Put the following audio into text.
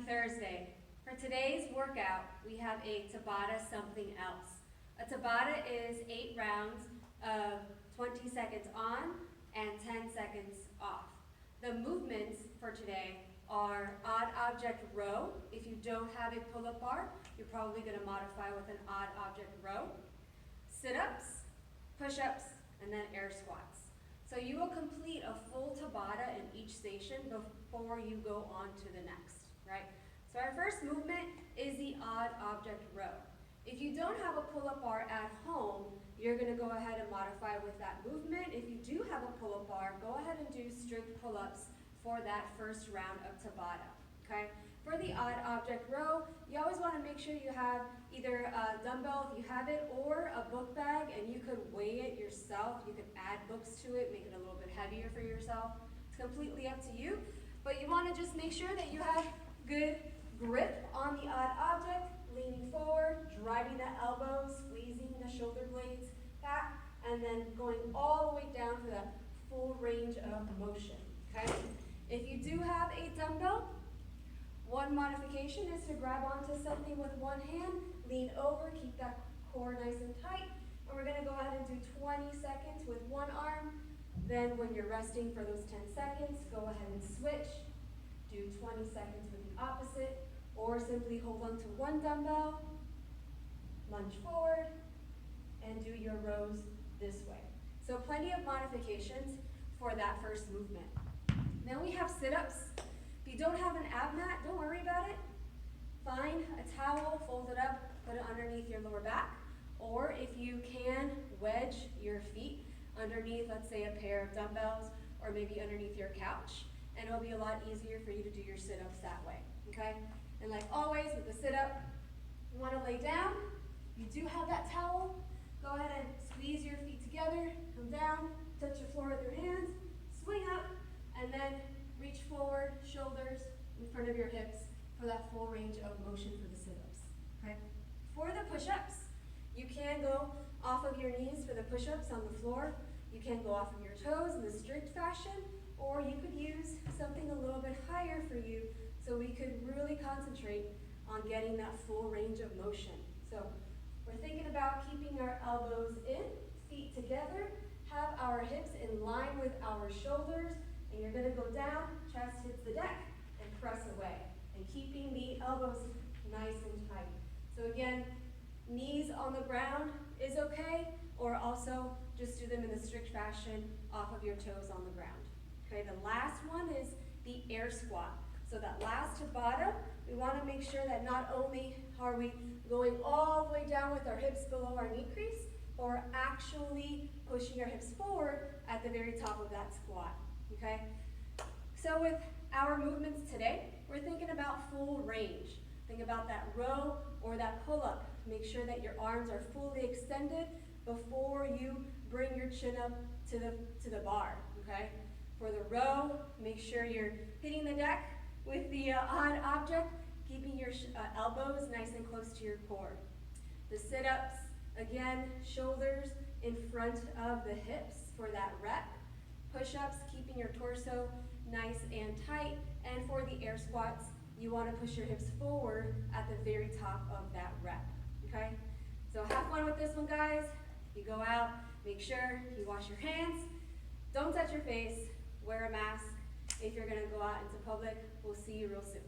Thursday. For today's workout, we have a Tabata something else. A Tabata is 8 rounds of 20 seconds on and 10 seconds off. The movements for today are odd object row. If you don't have a pull-up bar, you're probably going to modify with an odd object row. Sit-ups, push-ups, and then air squats. So you will complete a full Tabata in each station before you go on to the next, right? So our first movement is the odd object row. If you don't have a pull-up bar at home, you're going to go ahead and modify with that movement. If you do have a pull-up bar, go ahead and do strict pull-ups for that first round of Tabata, okay? For the odd object row, you always want to make sure you have either a dumbbell if you have it or a book bag, and you could weigh it yourself. You could add books to it, make it a little bit heavier for yourself. It's completely up to you, but you want to just make sure that you have good grip on the odd object, leaning forward, driving the elbows, squeezing the shoulder blades back, and then going all the way down to that full range of motion, okay? If you do have a dumbbell, one modification is to grab onto something with one hand, lean over, keep that core nice and tight, and we're going to go ahead and do 20 seconds with one arm. Then when you're resting for those 10 seconds, go ahead and switch. Do 20 seconds with the opposite, or simply hold on to one dumbbell, lunge forward, and do your rows this way. So plenty of modifications for that first movement. Then we have sit-ups. If you don't have an ab mat, don't worry about it. Find a towel, fold it up, put it underneath your lower back, or if you can, wedge your feet underneath, let's say, a pair of dumbbells, or maybe underneath your couch, and it'll be a lot easier for you to do your sit-ups that way, okay? And like always with the sit-up, you want to lay down. You do have that towel. Go ahead and squeeze your feet together, come down, touch the floor with your hands, swing up, and then reach forward, shoulders in front of your hips for that full range of motion for the sit-ups, okay? For the push-ups, you can go off of your knees for the push-ups on the floor. You can go off of your toes in the strict fashion, or you could use something a little bit higher for you so we could really concentrate on getting that full range of motion. So we're thinking about keeping our elbows in, feet together, have our hips in line with our shoulders, and you're going to go down, chest hits the deck, and press away. And keeping the elbows nice and tight. So again, knees on the ground is okay, or also just do them in the strict fashion off of your toes on the ground. Okay, the last one is the air squat. So that last Tabata, we want to make sure that not only are we going all the way down with our hips below our knee crease, but we're actually pushing our hips forward at the very top of that squat. Okay? So with our movements today, we're thinking about full range. Think about that row or that pull-up. Make sure that your arms are fully extended before you bring your chin up to the bar. Okay? For the row, make sure you're hitting the deck with the odd object, keeping your elbows nice and close to your core. The sit-ups, again, shoulders in front of the hips for that rep. Push-ups, keeping your torso nice and tight. And for the air squats, you want to push your hips forward at the very top of that rep. Okay? So have fun with this one, guys. You go out, make sure you wash your hands. Don't touch your face. Wear a mask. If you're going to go out into public, we'll see you real soon.